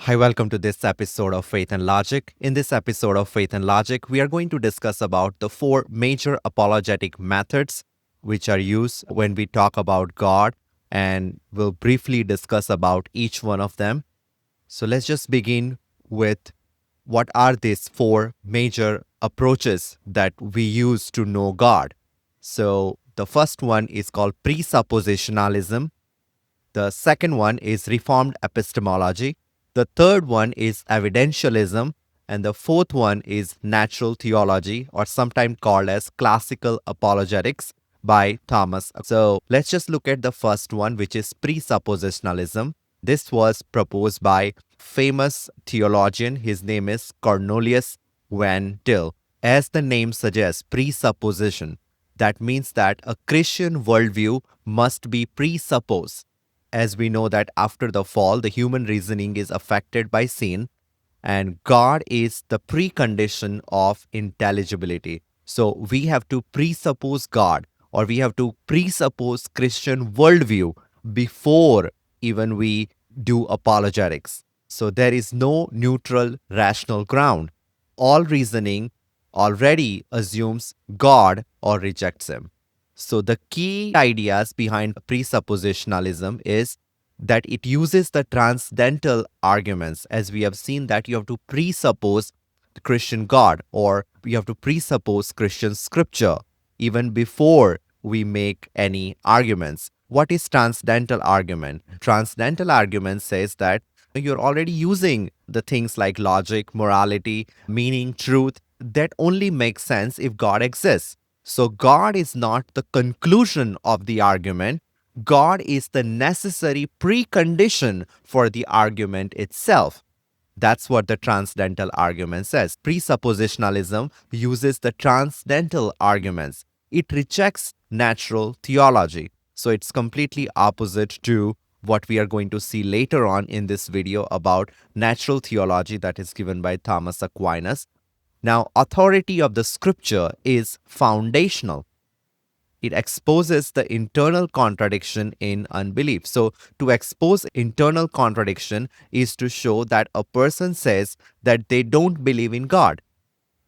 Hi, welcome to this episode of Faith and Logic. In this episode of Faith and Logic, we are going to discuss about the four major apologetic methods which are used when we talk about God, and we'll briefly discuss about each one of them. So let's just begin with what are these four major approaches that we use to know God. So the first one is called presuppositionalism. The second one is Reformed Epistemology. The third one is Evidentialism. And the fourth one is Natural Theology, or sometimes called as Classical Apologetics by Thomas. So let's just look at the first one, which is presuppositionalism. This was proposed by famous theologian. His name is Cornelius Van Til. As the name suggests, presupposition. That means that a Christian worldview must be presupposed, as we know that after the fall, the human reasoning is affected by sin, and God is the precondition of intelligibility. So we have to presuppose God, or we have to presuppose Christian worldview before even we do apologetics. So there is no neutral rational ground. All reasoning already assumes God or rejects him. So the key ideas behind presuppositionalism is that it uses the transcendental arguments. As we have seen, that you have to presuppose the Christian God, or we have to presuppose Christian scripture even before we make any arguments. What is transcendental argument? Transcendental argument says that you're already using the things like logic, morality, meaning, truth, that only makes sense if God exists. So God is not the conclusion of the argument. God is the necessary precondition for the argument itself. That's what the transcendental argument says. Presuppositionalism uses the transcendental arguments. It rejects natural theology. So it's completely opposite to what we are going to see later on in this video about natural theology that is given by Thomas Aquinas. Now, authority of the scripture is foundational. It exposes the internal contradiction in unbelief. So, to expose internal contradiction is to show that a person says that they don't believe in God,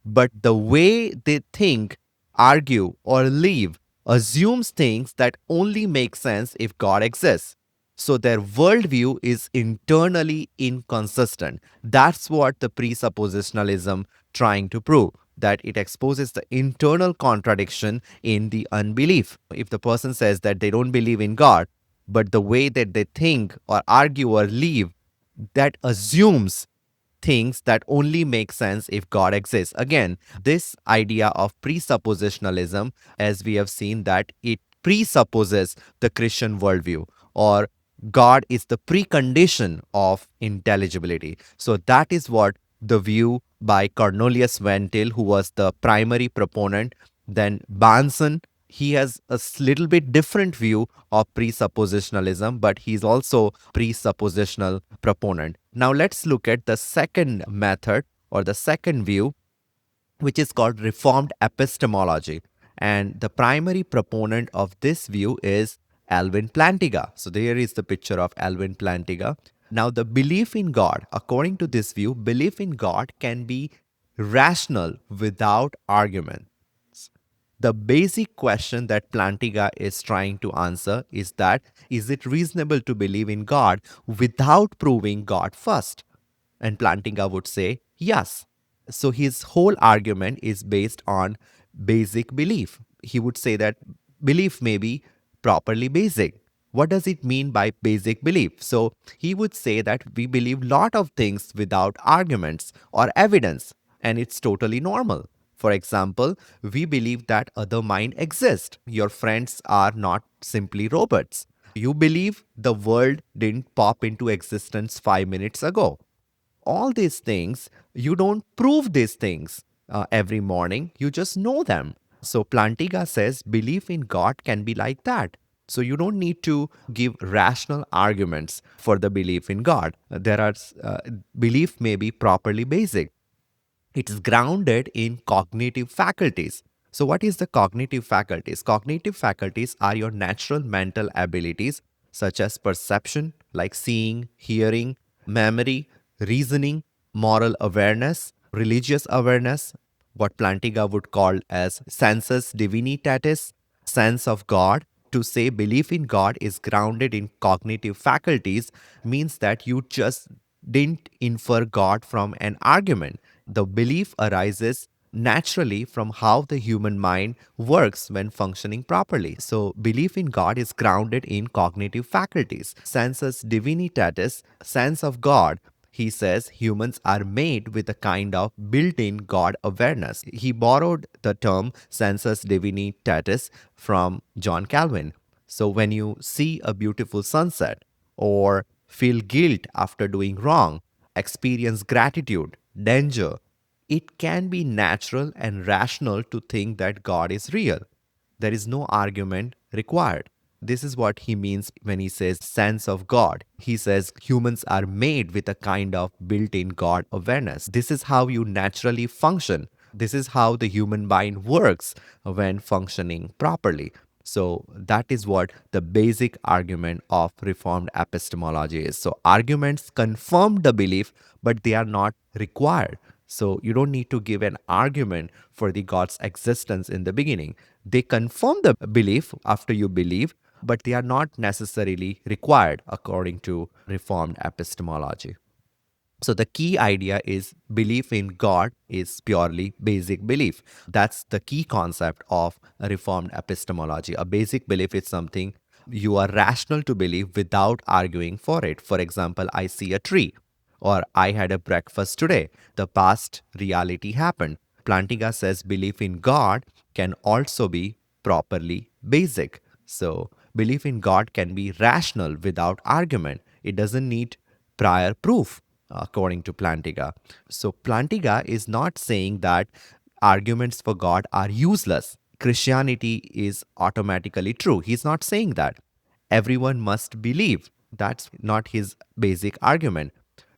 but the way they think, argue, or live assumes things that only make sense if God exists. So their worldview is internally inconsistent. That's what the presuppositionalism trying to prove, that it exposes the internal contradiction in the unbelief. If the person says that they don't believe in God, but the way that they think or argue or live, that assumes things that only make sense if God exists. Again, this idea of presuppositionalism, as we have seen, that it presupposes the Christian worldview, or God is the precondition of intelligibility. So that is what the view by Cornelius Van Til, who was the primary proponent. Then Banson, he has a little bit different view of presuppositionalism, but he's also presuppositional proponent. Now let's look at the second method, or the second view, which is called Reformed Epistemology. And the primary proponent of this view is Alvin Plantinga. So there is the picture of Alvin Plantinga. Now, the belief in God, according to this view, belief in God can be rational without argument. The basic question that Plantinga is trying to answer is that, is it reasonable to believe in God without proving God first? And Plantinga would say yes. So his whole argument is based on basic belief. He would say that belief may be properly basic. What does it mean by basic belief? So he would say that we believe lot of things without arguments or evidence, and it's totally normal. For example, we believe that other mind exists. Your friends are not simply robots. You believe the world didn't pop into existence 5 minutes ago. All these things, you don't prove these things every morning, you just know them. So Plantinga says belief in God can be like that. So you don't need to give rational arguments for the belief in God. There are belief may be properly basic. It is grounded in cognitive faculties. So what is the cognitive faculties? Cognitive faculties are your natural mental abilities, such as perception, like seeing, hearing, memory, reasoning, moral awareness, religious awareness, what Plantinga would call as sensus divinitatis, sense of God. To say belief in God is grounded in cognitive faculties means that you just didn't infer God from an argument. The belief arises naturally from how the human mind works when functioning properly. So, belief in God is grounded in cognitive faculties. Sensus divinitatis, sense of God. He says humans are made with a kind of built in God awareness. He borrowed the term sensus divinitatis from John Calvin. So, when you see a beautiful sunset or feel guilt after doing wrong, experience gratitude, danger, it can be natural and rational to think that God is real. There is no argument required. This is what he means when he says sense of God. He says humans are made with a kind of built in God awareness. This is how you naturally function. This is how the human mind works when functioning properly. So, that is what the basic argument of Reformed epistemology is. So, arguments confirm the belief, but they are not required. So, you don't need to give an argument for the God's existence in the beginning. They confirm the belief after you believe, but they are not necessarily required according to Reformed epistemology. So the key idea is belief in God is purely basic belief. That's the key concept of a Reformed epistemology. A basic belief is something you are rational to believe without arguing for it. For example, I see a tree, or I had a breakfast today. The past reality happened. Plantinga says belief in God can also be properly basic. So belief in God can be rational without argument. It doesn't need prior proof, according to Plantinga. So, Plantinga is not saying that arguments for God are useless. Christianity is automatically true. He's not saying that. Everyone must believe. That's not his basic argument.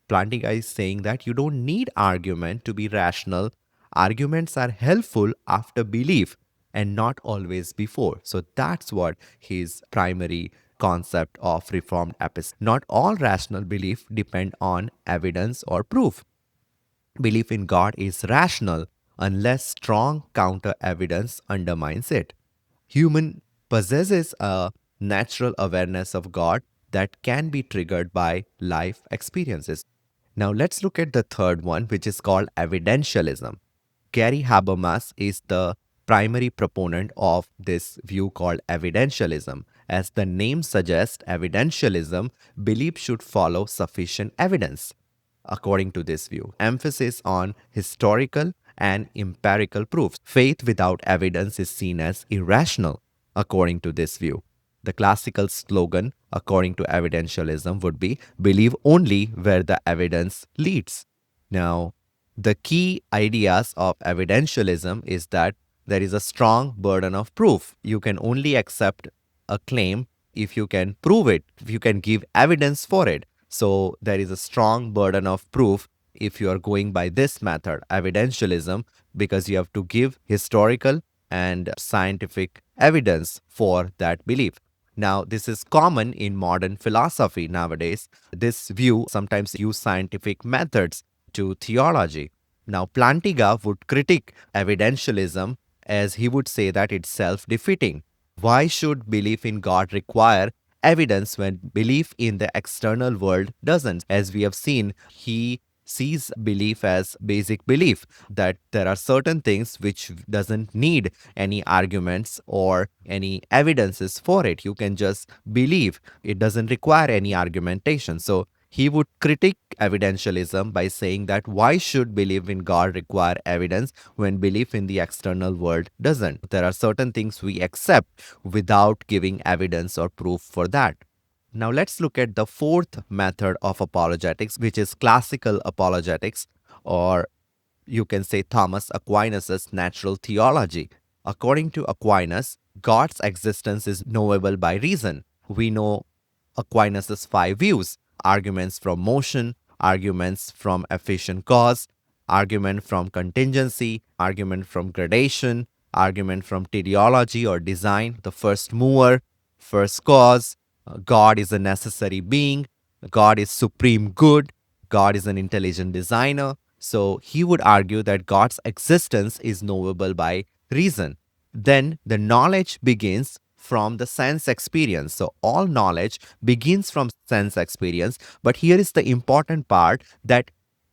Plantinga is saying that you don't need argument to be rational. Arguments are helpful after belief and not always before. So that's what his primary concept of Reformed epistemology. Not all rational belief depend on evidence or proof. Belief in God is rational unless strong counter evidence undermines it. Human possesses a natural awareness of God that can be triggered by life experiences. Now let's look at the third one, which is called evidentialism. Gary Habermas is the primary proponent of this view called evidentialism. As the name suggests, evidentialism, belief should follow sufficient evidence. According to this view, emphasis on historical and empirical proofs. Faith without evidence is seen as irrational, according to this view. The classical slogan, according to evidentialism, would be believe only where the evidence leads. Now, the key ideas of evidentialism is that there is a strong burden of proof. You can only accept a claim if you can prove it, if you can give evidence for it. So there is a strong burden of proof if you are going by this method, evidentialism, because you have to give historical and scientific evidence for that belief. Now, this is common in modern philosophy nowadays. This view sometimes use scientific methods to theology. Now, Plantinga would critique evidentialism as he would say that it's self-defeating. Why should belief in God require evidence when belief in the external world doesn't? As we have seen, he sees belief as basic belief, that there are certain things which doesn't need any arguments or any evidences for it. You can just believe. It doesn't require any argumentation. So he would critique evidentialism by saying that why should belief in God require evidence when belief in the external world doesn't? There are certain things we accept without giving evidence or proof for that. Now let's look at the fourth method of apologetics, which is classical apologetics, or you can say Thomas Aquinas' natural theology. According to Aquinas, God's existence is knowable by reason. We know Aquinas' five views: arguments from motion, arguments from efficient cause, argument from contingency, argument from gradation, argument from teleology or design, the first mover, first cause, God is a necessary being, God is supreme good, God is an intelligent designer. So he would argue that God's existence is knowable by reason. Then the knowledge begins from the sense experience. So all knowledge begins from sense experience. But here is the important part that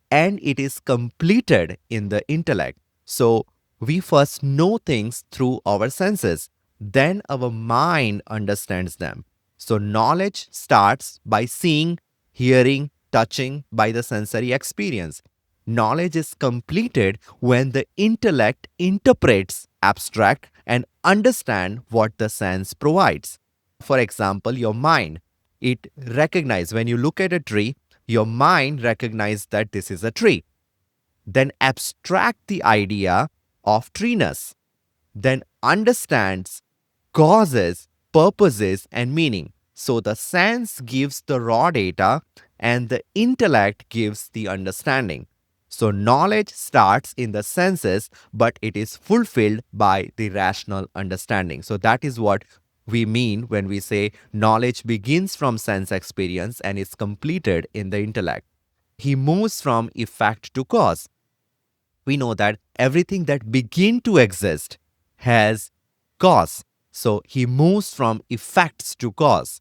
and it is completed in the intellect. So we first know things through our senses, then our mind understands them. So knowledge starts by seeing, hearing, touching by the sensory experience. Knowledge is completed when the intellect interprets abstract and understand what the sense provides. For example, your mind, it recognizes when you look at a tree, your mind recognizes that this is a tree. Then abstract the idea of treeness. Then understands causes, purposes, and meaning. So the sense gives the raw data and the intellect gives the understanding. So knowledge starts in the senses, but it is fulfilled by the rational understanding. So that is what we mean when we say knowledge begins from sense experience and is completed in the intellect. He moves from effect to cause. We know that everything that begin to exist has cause. So he moves from effects to cause.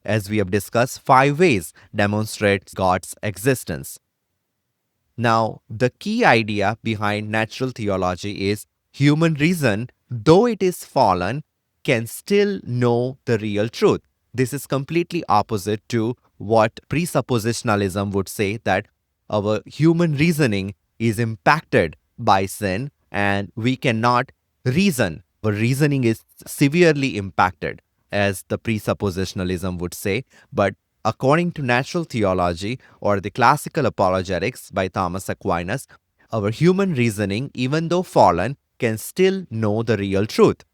As we have discussed, 5 ways demonstrate God's existence. Now, the key idea behind natural theology is human reason, though it is fallen, can still know the real truth. This is completely opposite to what presuppositionalism would say, that our human reasoning is impacted by sin and we cannot reason. Our reasoning is severely impacted, as the presuppositionalism would say. But according to natural theology or the Classical Apologetics by Thomas Aquinas, our human reasoning, even though fallen, can still know the real truth.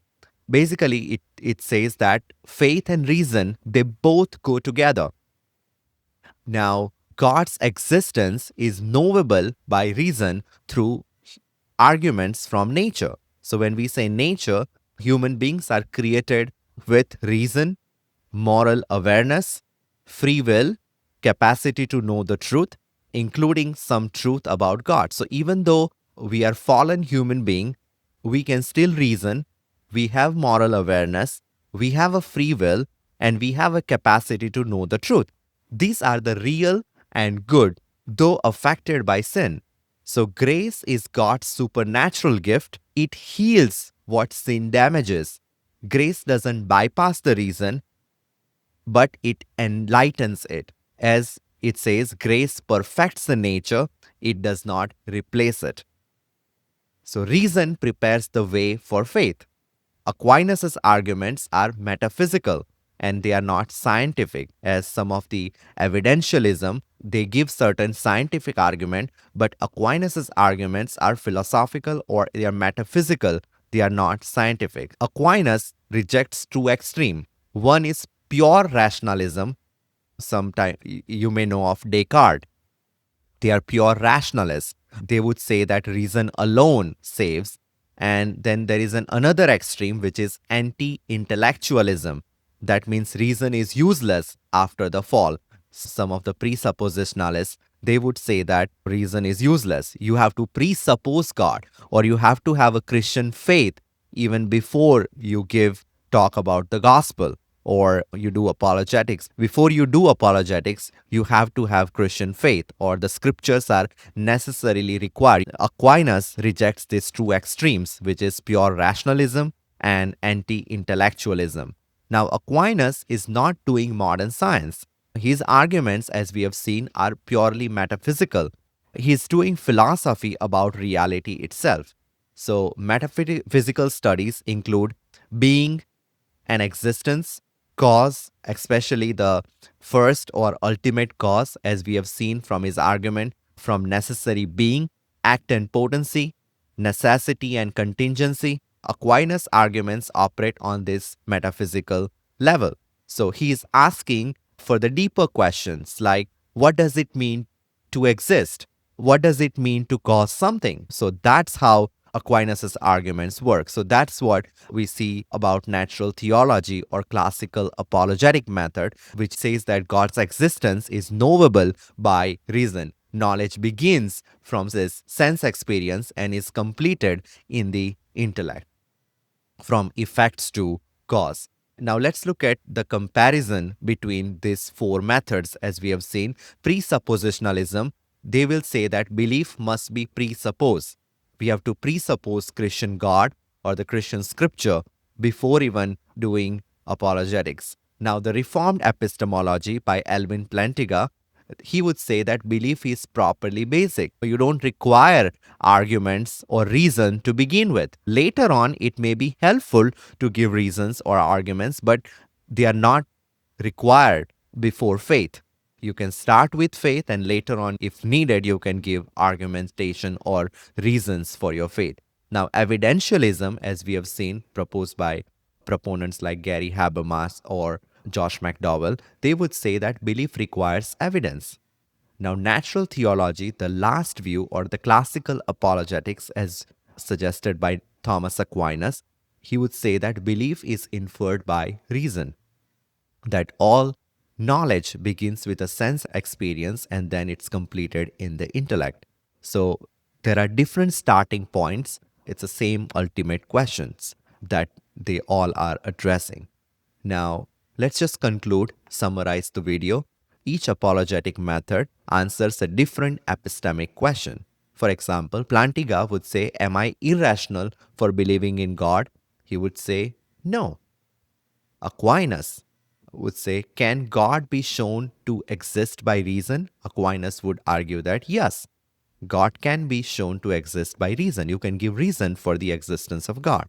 Basically, it says that faith and reason, they both go together. Now, God's existence is knowable by reason through arguments from nature. So when we say nature, human beings are created with reason, moral awareness, free will, capacity to know the truth, including some truth about God. So even though we are fallen human being, we can still reason, we have moral awareness, we have a free will, and we have a capacity to know the truth. These are the real and good, though affected by sin. So grace is God's supernatural gift. It heals what sin damages. Grace doesn't bypass the reason, but it enlightens it. As it says, grace perfects the nature, it does not replace it. So reason prepares the way for faith. Aquinas' arguments are metaphysical and they are not scientific, as some of the evidentialism, they give certain scientific argument, but Aquinas' arguments are philosophical or they are metaphysical, they are not scientific. Aquinas rejects two extremes. One is pure rationalism. Sometime you may know of Descartes. They are pure rationalists. They would say that reason alone saves. And then there is another extreme, which is anti-intellectualism. That means reason is useless after the fall. Some of the presuppositionalists, they would say that reason is useless. You have to presuppose God, or you have to have a Christian faith even before you talk about the gospel, or you do apologetics. Before you do apologetics, you have to have Christian faith, or the scriptures are necessarily required. Aquinas rejects these two extremes, which is pure rationalism and anti-intellectualism. Now, Aquinas is not doing modern science. His arguments, as we have seen, are purely metaphysical. He is doing philosophy about reality itself. So, metaphysical studies include being and existence, cause, especially the first or ultimate cause, as we have seen from his argument, from necessary being, act and potency, necessity and contingency. Aquinas' arguments operate on this metaphysical level. So he is asking for the deeper questions like, what does it mean to exist? What does it mean to cause something? So that's how Aquinas' arguments work. So that's what we see about natural theology or classical apologetic method, which says that God's existence is knowable by reason. Knowledge begins from this sense experience and is completed in the intellect, from effects to cause. Now let's look at the comparison between these four methods. As we have seen, presuppositionalism, they will say that belief must be presupposed. We have to presuppose Christian God or the Christian scripture before even doing apologetics. Now, the Reformed Epistemology by Alvin Plantinga, he would say that belief is properly basic. You don't require arguments or reason to begin with. Later on, it may be helpful to give reasons or arguments, but they are not required before faith. You can start with faith, and later on, if needed, you can give argumentation or reasons for your faith. Now, evidentialism, as we have seen, proposed by proponents like Gary Habermas or Josh McDowell, they would say that belief requires evidence. Now, natural theology, the last view, or the classical apologetics, as suggested by Thomas Aquinas, he would say that belief is inferred by reason, that all knowledge begins with a sense experience and then it's completed in the intellect. So there are different starting points. It's the same ultimate questions that they all are addressing. Now, let's just conclude, summarize the video. Each apologetic method answers a different epistemic question. For example, Plantinga would say, am I irrational for believing in God? He would say, no. Aquinas would say, can God be shown to exist by reason? Aquinas would argue that yes, God can be shown to exist by reason. You can give reason for the existence of God.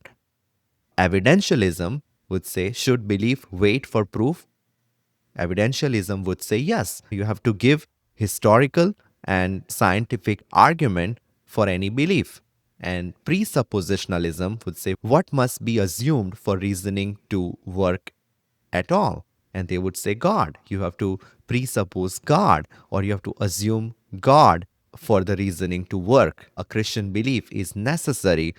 Evidentialism would say, should belief wait for proof? Evidentialism would say, yes, you have to give historical and scientific argument for any belief. And presuppositionalism would say, what must be assumed for reasoning to work at all? And they would say God. You have to presuppose God, or you have to assume God for the reasoning to work. A Christian belief is necessary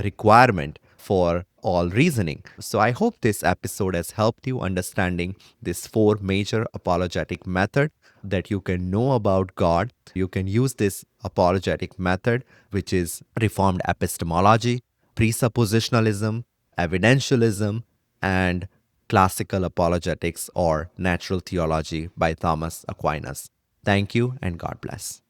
requirement for all reasoning. So I hope this episode has helped you understanding these four major apologetic method, that you can know about God. You can use this apologetic method, which is Reformed epistemology, presuppositionalism, evidentialism, and Classical Apologetics or Natural Theology by Thomas Aquinas. Thank you and God bless.